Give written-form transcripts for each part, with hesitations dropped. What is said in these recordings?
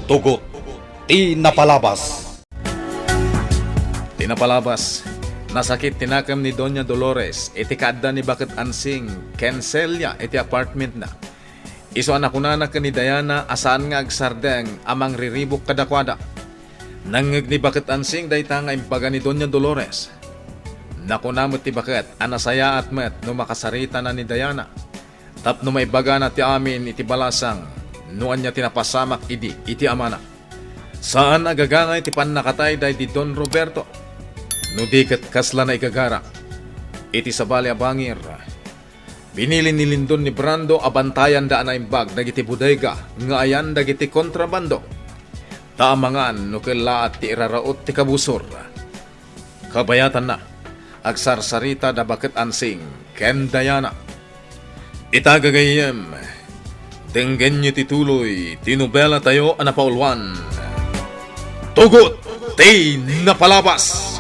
Tugot, tinapalabas. Tinapalabas, nasakit tinakam ni Doña Dolores, iti kaadda ni Bakit Ansing, Kenselya, iti apartment na. Iso anak na ni Diana, asaan nga agsardeng amang riribok kadakwada. Nangag ni Bakit Ansing, dayta nga imbaga ni Doña Dolores. Nakunamot ti Bakit, anasaya at met, no makasarita na ni Diana. Tapno may baga na ti amin iti balasang, nuan niya tinapasamak iti amana. Saan agagangay ti panakatay day di Don Roberto? No diket kasla na igagara. Iti sabali abangir. Binili ni Lindon ni Brando abantayan daan na imbag dagiti bodega nga ayan dagiti kontrabando. Taamangan no kela at ti iraraot ti kabusor. Kabayatan na. Agsarsarita da Bakit Ansing ken Diana. Itagagayem. Denggen nyo tituloy tinubela tayo anapaulwan. Tugot! Tinapalabas!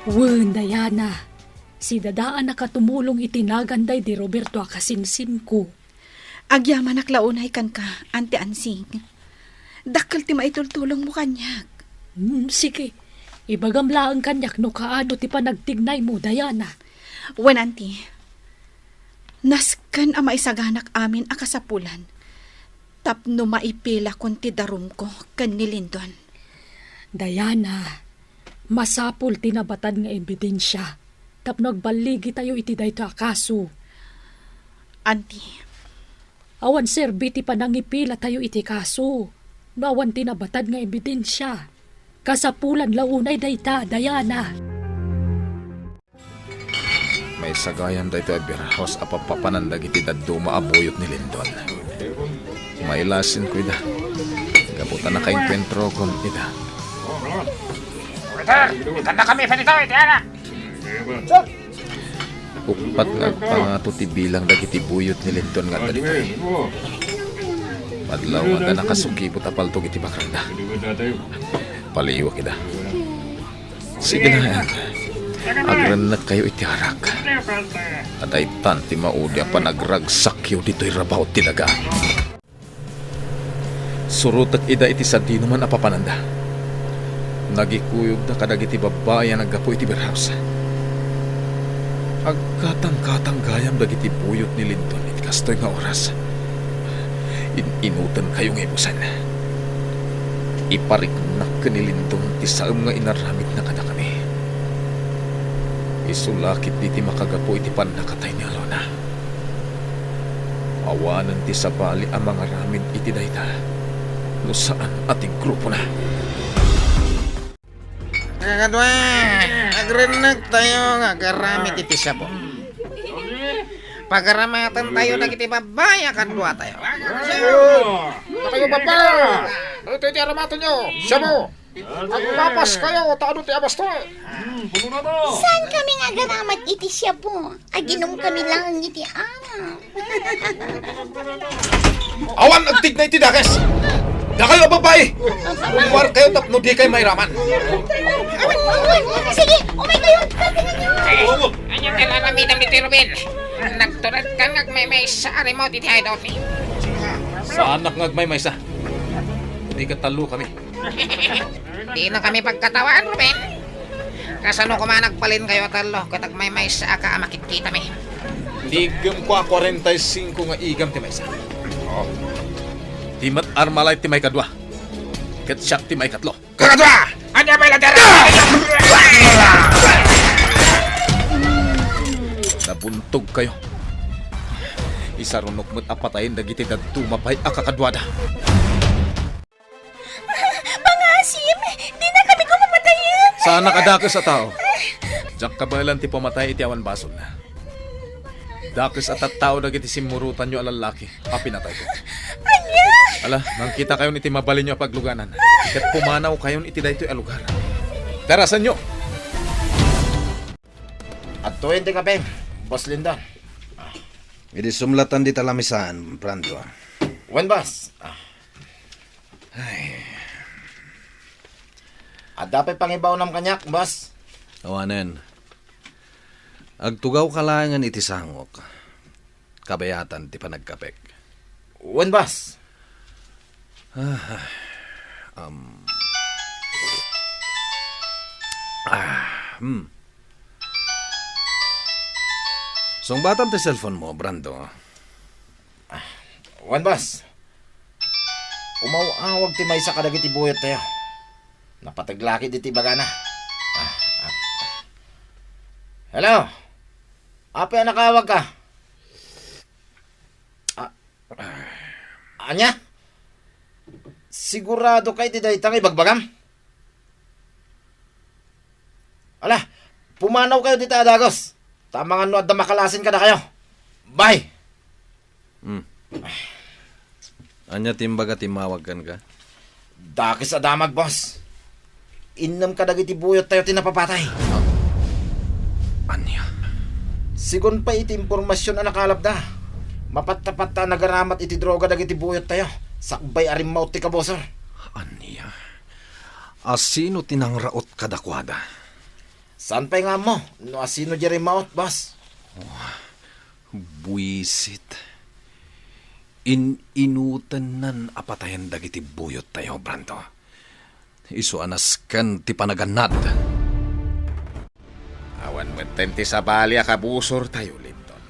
Wen, Diana, si dadaan nakatumulong itinaganday di Roberto akasinsin ko. Agyaman aklaunay kan ka, Ante Ansing. Dakkel ti maitultulong mo kanyak. Sige, ibagamla ang kanyak no kaano ti panagtignay mo, Diana. Wen, Auntie, nasken a maisaganak amin akasapulan. Tapno maipila kon ti darum ko ken ni Lindon. Diana, masapul tinabatan nga ebidensya. Tapno agbaligi tayo iti dayto akaso. Auntie, Awan serbi ti panangipila tayo iti kaso. Nawan tinabatan nga ebidensya. Kasapulan launay dayta, Diana. May sagayan dayto ay birahos apapapanandag iti daddo maabuyot ni Lindon. Mailasin ko ida. Gabutan na kainkwentro kon ida. Ganda kami pa dito, Diana. Upat nga pangato ti bilang dagiti buyot ni Lindon nga dito. Madlaw nga nakasukibot apaltog iti bakranda. Paliwak ida. Sige na yan. Agranat kayo iti harak. At ay tanti maudi ang panagragsakyo dito'y rabaw tinaga. Surutak ida iti sadino man apapananda. Nagikuyog na kadagiti babae ang naggapo iti warehouse. Agkatang-katang gayam dagiti buyot ni Lindon iti kastoy nga oras. Inutan kayo nga ibusan. Ipariknak ka ni Lindon ti saam nga inaramit na kada kami. Isulakit diti makagapo iti panakatay ni Alona. Awanan ti sabali ang mga ramid iti dayta. No saan ating grupo na. Kakadwa, agrenag tayo nga garamit iti sabo. Pagaramatan tayo na kiti babaya kadwa tayo. Kayo baba! Ito iti aramatan nyo! Sabo! Agpapas kayo! Taano ti abas to! Saan kami nga garamat iti siya po? Aginom kami lang iti ama. Awan agtig na iti dagas! Da kayo babae! Umwar kayo tapno di kayo mayraman. Sige, umay kayo. Tatingan niyo. Anyang kalalamitan ni Tirobin. Nagtulad ka ngagmay sa remote iti hideout ni. Sa anak ngagmay maysa. Hindi ka talo kami. Di na kami pagkatawaan, Ruben. Kasano ko managpalin kayo talo katag may sa aka makikita mi. Ligam ko 45 nga igam ti maysa. Ti mat armalay ti may kadwa. Ket siyak ti may katlo. Kakadwa! Anya may ladera! Nabuntog kayo. Isarunok mo't apatayin dagiti dadto mapay akakadwada. Pangasim, di na kami kumapatayin. Saan nakadakos sa tao? Diyak kabalan ti pamatay iti awan bason na. Dakos at tao dagiti simurutan nyo alalaki. Papinatay ko. Anya? Ala, nangkita kayo iti mabalin nyo pagluganan. Ket pumanaw kayo iti daytoy a lugar. Tarasan nyo! At tuwin di ka, Ben. Boss Lindon. Idi sumlatan di talamisan, Brando. When, boss? At dapat pangibaw ng kanyak, boss. Awanen. Agtugaw kalangan iti sangok. Kabayatan ti panagkapek. When, boss? Song batam ti cellphone mo, Brando. Wan, boss. Umawag ti may sa kadagiti buyot tayo. Napataglaki di ti bagana. Hello? Apa yung nakawag ka? Anya? Sigurado kay ti daytang ibagbagam? Ala, pumanaw kayo dito Adagos. Tamang ano at makalasin ka na kayo. Bye! Anya timbaga timawag kan ka? Dakis adamag, boss. Innam ka dagiti buyot tayo tinapapatay. Anya? Sigon pa iti impormasyon na nakalap da. Mapat-tapat ta nagaramat iti droga dagiti buyot tayo. Sakbay arimaw ti kabosor. Anya? Asino tinangraot kadakwada? Saan pa nga mo? No asino di arimaw, boss? Buisit. Inutan nan apatayan dagiti buyot tayo, Brando. Isu anas kan ti panaganad. Awan mo ti sa bali akabusor tayo, Linton.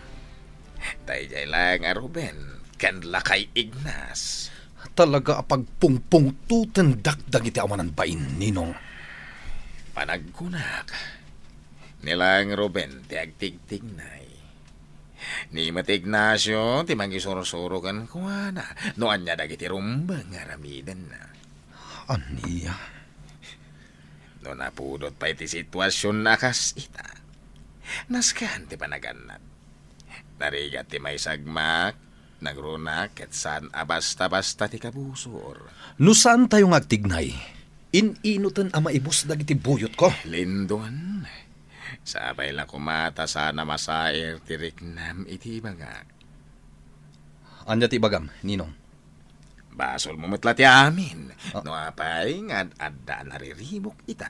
Tayo lang nga Ruben, kan lakay Ignas. Talaga apagpungpung tutan dagiti awanan bain, Ninong. Panagkunak. Nilang Ruben, ti agtigtignay. Ni Mati Ignacio, ti mangisuro-suro kan kuwana. Noan niya dagiti rumbang nga ramidan na. Aniya? No napudot pa iti sitwasyon na kas ita. Naskan ti panaganat. Narigat ti may sagmak, nagrunak ket san abasta-basta ti kabusor. No saan tayong agtignay? Inutan ama ibus dagiti buyot ko. Lindon, sabay la kumata sana masair ti riknam iti bagak. Anya ti bagam, Ninong? Basol mo matla ti amin. No apay nga adda nariribok ita.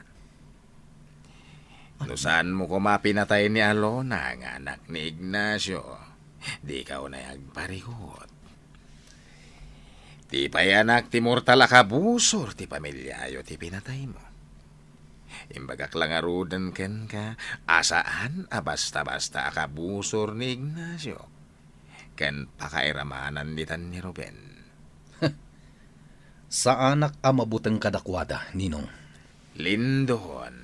No saan mo kumapinatay ni Alona nga anak ni Ignacio, di ka unay agparikot. Ti payanak ti mortal akabusor ti pamilyayo ti pinatay mo. Imbagak lang arudan ken ka, asaan basta-basta akabusor ni Ignacio. Ken pakairamanan ditan ni Ruben. Sa anak amabutang kadakwada, Ninong? Lindon.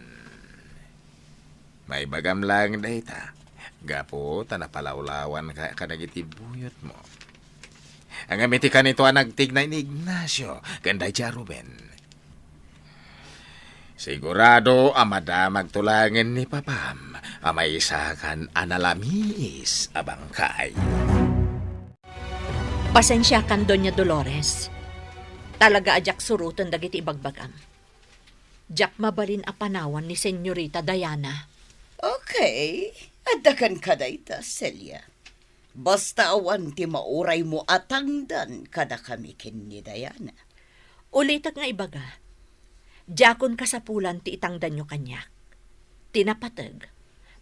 May bagam lang dayta. Gapo, tanapalawlawan ka kanagiti buyot mo. Ang amiti ka nito nagtignay ni Ignacio, ganday siya Ruben. Sigurado amadamag tulangan ni Papam, amay isakan analamis abangkay. Pasensya kan Doña Dolores. Talaga ajak surutan dagiti ibagbagam. Jak mabalin a panawan ni Senyorita Diana. Okay, adakan ka dayta, Celia. Basta awan ti mauray mo atangdan kada kami kin ni Diana. Ulitak nga ibaga. Jakon kasapulan ti itangdan nyo kanyak. Tinapatag,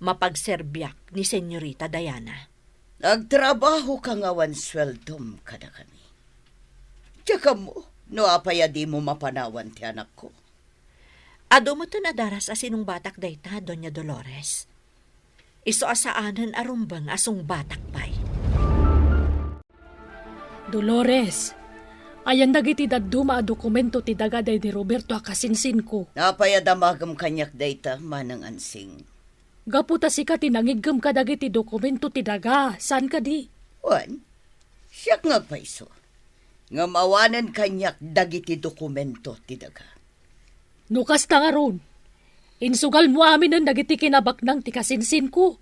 mapagserbiak ni Senyorita Diana. Nagtrabaho ka nga wan sweldom kada kami. Tsaka mo, no apaya di mo mapanawan ti anak ko. Ado mo to nadaras asinong batak dayta, Doña Dolores. Iso asaanan arumbang asong batak pay. Dolores, ayan dagiti daduma a dokumento ti dagaday ni Roberto akasinsin ko. Napaya damagam kanyak dayta manang ansing. Gaputa si ka tinangigam ka dagiti dokumento ti daga. San ka di? Wan, siyak nga paiso. Nga mawanan kanyak dagiti dokumento ti daga. Nukas ta nga ron. Insugal mo amin ang dagiti kinabaknang ti kasinsin ko.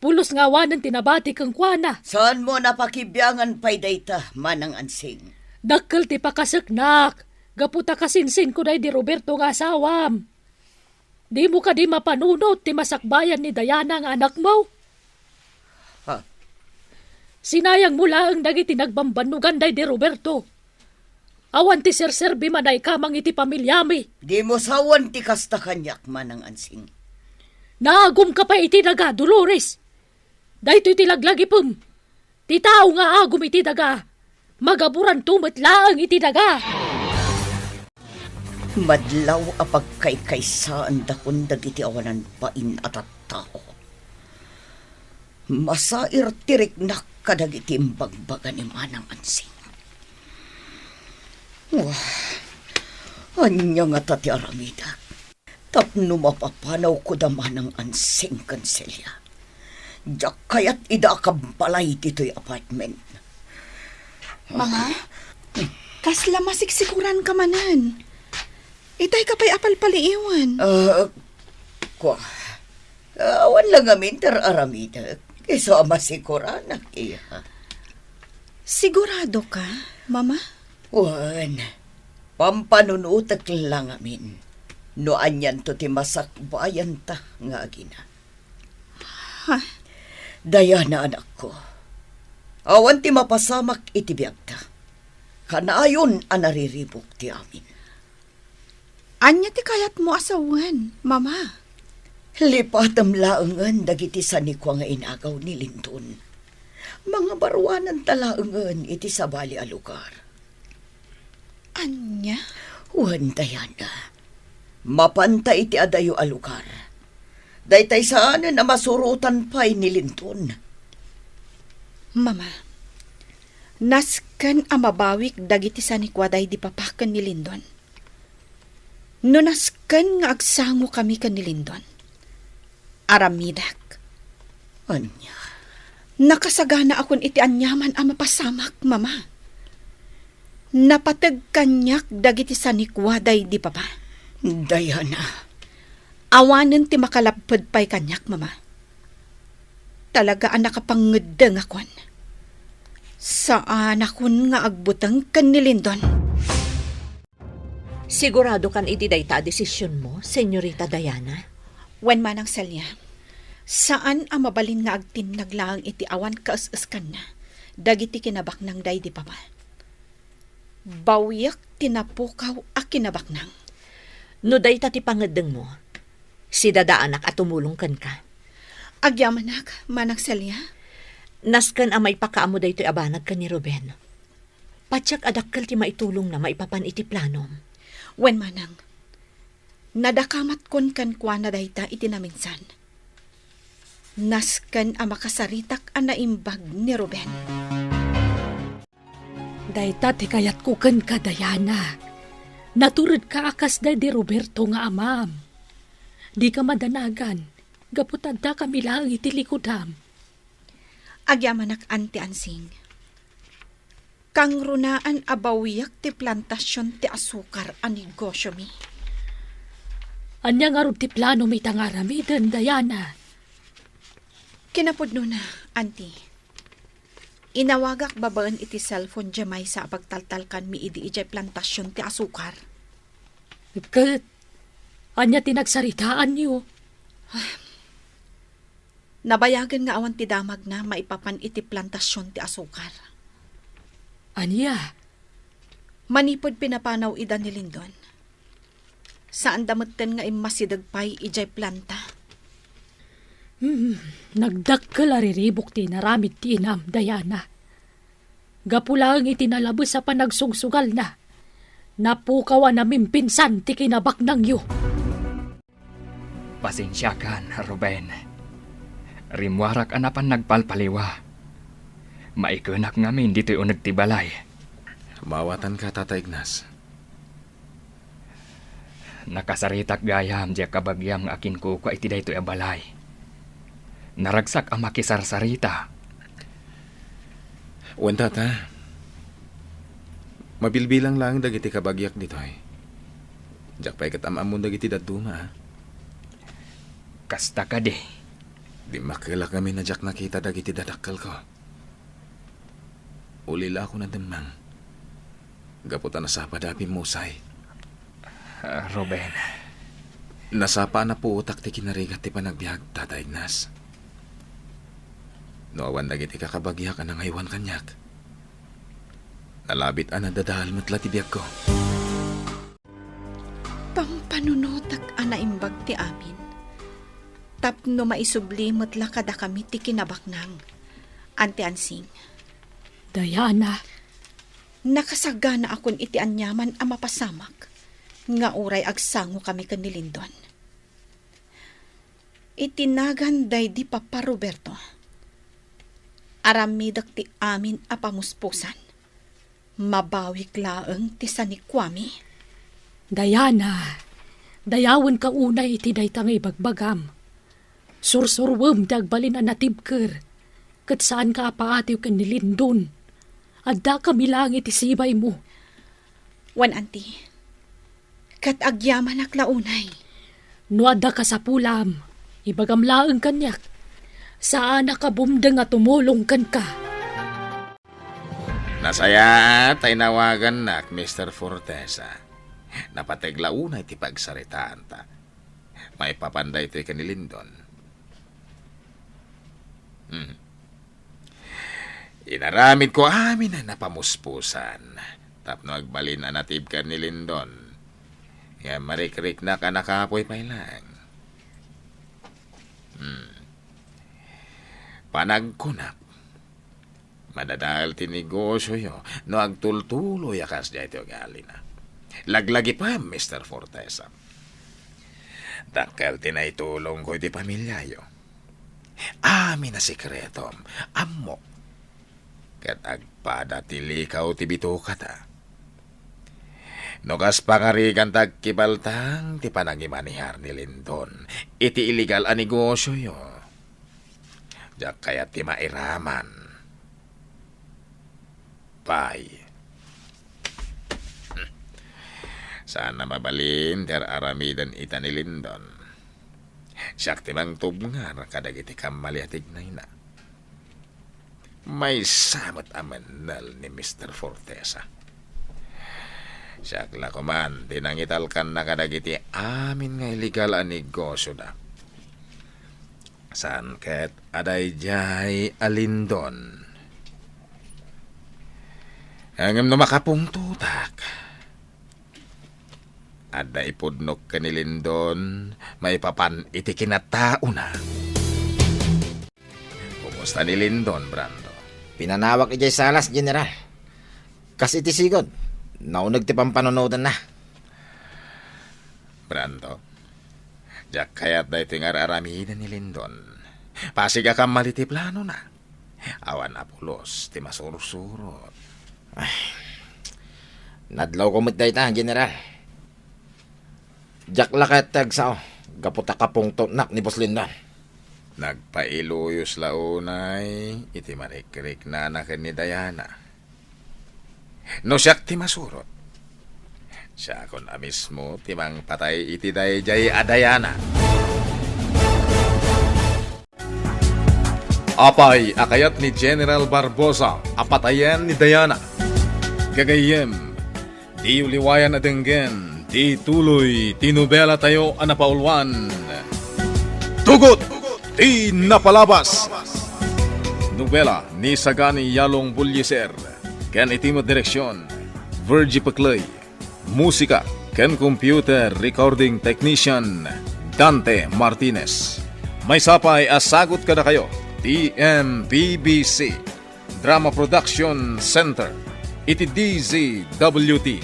Pulos nga wanan tinabati kang kuana. Saan mo napakibyangan pay dayta manang ansing? Dakkel ti pakasaknak. Gaputa kasinsin ko day di Roberto nga asawam. Di mo ka di mapanunot ti masakbayan ni Diana nga anak mo. Ha? Sinayang mula ang dagiti nagbambanugan day di Roberto. Awan ti serserbi manay kamang iti pamilyami. Di mo sawan ti kasta kanyak manang ansing. Naagum ka pa iti daga, Dolores. Dahito iti laglagi pum. Ti tao nga agum iti daga. Magaburan tumot lang iti daga. Madlaw apag kay-kaysaan dakon dagiti awanan pain at tao. Masair tirik na kadagiti imbagbaga ni Manang Ansing. Wah, anya nga tati aramida. Tapno mapapanaw ko da Manang Ansing Kanselya. Diyak kaya't idakabbalay dito'y apartment. Mama, kasla masiksikuran ka manan. Itay ka pa'y apalpaliiwan. Awan lang amin aramida. Iso masikuran na iya. Sigurado ka, Mama? Wan, pampanunutak lang amin. No anyan to ti masakbayan ta nga agina. Ha? Dayana anak ko. Awan ti mapasamak iti biyag ta. Kanayon anariribok ti amin. Anya ti kayat mo asawan, Mama? Lipatam laengan dagiti sanikwa nga inagaw ni Linton. Mga baruanan talaengan iti sabali a lugar. Anya? Wan Dayana. Mapanta iti adayo a lugar. Daytay saan na masurutan pa'y ni Linton. Mama, nasken a mabawik dagiti sanikwaday di papakan ni Lindon. No nasken nga agsango kami kan ni Lindon. Aramidak. Anya? Nakasagana akon iti anyaman a mapasamak, Mama. Napatag kanyak dagiti sanikwaday di papa. Dayana. Awanen ti makalapad pa'y kanyak, Mama. Talaga ang nakapangedeng akon. Saan akon nga agbutang kan ni Lindon? Sigurado kan iti dayta desisyon mo, Senyorita Diana? Wen manang Celia, saan ang mabalin nga agtinaglaang iti awan kaas-askan na, dagiti kinabaknang day di papa. Bawiyak tinapukaw a kinabaknang. No dayta ti pangedeng mo, si dadaanak at tumulong kan ka. Agyamanak, manang Celia. Naskan ang may pakaamo dayto'y abanag ka ni Ruben. Patsak adakkel ti maitulong na maipapan iti planom. Wen manang, nadakamat kon kan kwa na dayta iti naminsan. Naskan ang makasaritak ang naimbag ni Ruben. Dayta ti kayat ko ken ka, Diana. Naturod ka akas day di Roberto nga amam. Di ka madanagan, gaputan da kami lang iti likudam. Agyamanak anti ansing. Kang runaan abawiyak ti plantasyon ti asukar a negosyo mi. Anya nga rin ti plano mi tangaramiden, Diana. Kinapudno na, anti. Inawagak babaan iti cellphone jamay sa pagtaltalkan mi idi ijay plantasyon ti asukar. Ket, anya tinagsaritaan niyo. Nabayagan nga awan ti damag na maipapan iti plantasyon ti asukar. Anya? Manipod pinapanaw ida ni Lindon. Saan damutten nga imasidagpay ijay planta. Nagdakkel ariribok ti naramid ti inam, Diana. Gapulang itinalabos sa panagsugsugal na. Napukaw namin pinsan ti kinabaknang yu. Pasensya kan, Ruben. Rimwarak anapan nagpalpaliwa. Maikunak ngamin dito'y unag ti balay. Mawatan ka, Tata Ignas. Nakasaritak gayam diya kabagyam nga akin ko iti daytoy a balay. Naragsak ang makisarsarita. Wen, Tata. Mabilbilang lang dagiti kabagyak dito ay. Diyak pa'y katamam mo dagiti daduma. Kasta ka di. Di makilak kami na diyak nakita dagiti dadakkel ko. Ulila ako na demang. Gaputan na sa padapi musay. Ruben. Nasapa na po utak ti kinarigat ti panagbiag, Tata Ignas. Noawan dagiti kakabagyak ka na ngaywan kanyak. Nalabit ana dadahal matla ti biag ko. Pampanunotak ana imbag ti amin. Tapno maisubli matla kada kami ti kinabaknang. Anti ansing. Diana, Nakasagana akon iti anyaman a mapasamak, nga uray agsango kami kan ni Lindon. Itinagan day di Papa Roberto. Aramidak ti amin a pamuspusan. Mabawik laeng ti sanikwami. Diana, dayawan ka unay iti daytang ibagbagam. Sursurwem dagbalin a natibker. Kat saan ka apaatiw kan ni Lindon. Adda kami lang iti sibay mo. Wan anti, kat agyaman aklaunay. No adda ka sa pulam, ibagam laeng kanyak. Saan nakabumdeng at tumulong kan ka. Nasaya tay nawagan nak, Mr. Fortesa. Napateglauna iti pagsaritaan ta. May papanday ito'y kanilindon. Inaramid ko amin na napamuspusan. Tapno agbalin na natib ka ni Lindon. Nga marik-rik na ka nakapoy pa lang. Panagkunap. Madadal tinegosyo yo. No agtultuloy akas dya ito galina. Laglagi pa, Mr. Fortesa. Dakal tinaitulong ko iti pamilya yo. Amin na sikretom. Amok. Kat agpada tilikaw ti bituka ta. Nukas pangarigan tagkibaltang ti panagimanihar ni Lindon. Iti illegal a negosyo yo. Diyak kaya ti mairaman. Bye. Sana mabalin ter aramidan ita ni Lindon. Siyak timang tubngar kadagiti kamaliatig na ina. May samot amanal ni Mr. Fortesa. Siyak lakuman, tinangitalkan na kadagiti amin nga illegal a negosyo na. Saan ket aday jay alindon. Hangam na makapungtutak. Ada ipudnok kanilindon, may papan iti kinatao na. Kumusta ni Lindon, Brando? Pinanawak ijay salas, General. Kas iti sigod, naunag ti pampanonodan na. Brando, jak kayat da iti ngararamidan ni Lindon. Pasiga ka maliti plano na. Awan apulos, ti masursurot. Nadlaw ko mit dayta, General. Jak lakat tagsao, gaputa ka pungto nak ni Boss Lindon. Nagpailuyos launay, iti manikrik na anak ni Diana. No siyak ti masurot. Siya kon na mismo, timang patay iti dayjay a Diana. Apay, akayat ni General Barbosa, apatayan ni Diana. Gagayem, di uliwayan adenggen, di tuloy, tinubela tayo anapaulwan. Tugot, di napalabas. Nobela ni Sagani Yalong Bulyeser, ken itimo direksyon, Virgie Paclay. Musika, ken computer recording technician, Dante Martinez. May sapay asagot kada kayo, TMPBC, Drama Production Center, iti DZWT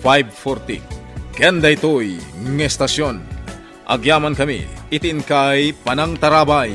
540. Kenda ito'y ng estasyon. Agyaman kami, itin kay Panang Tarabay.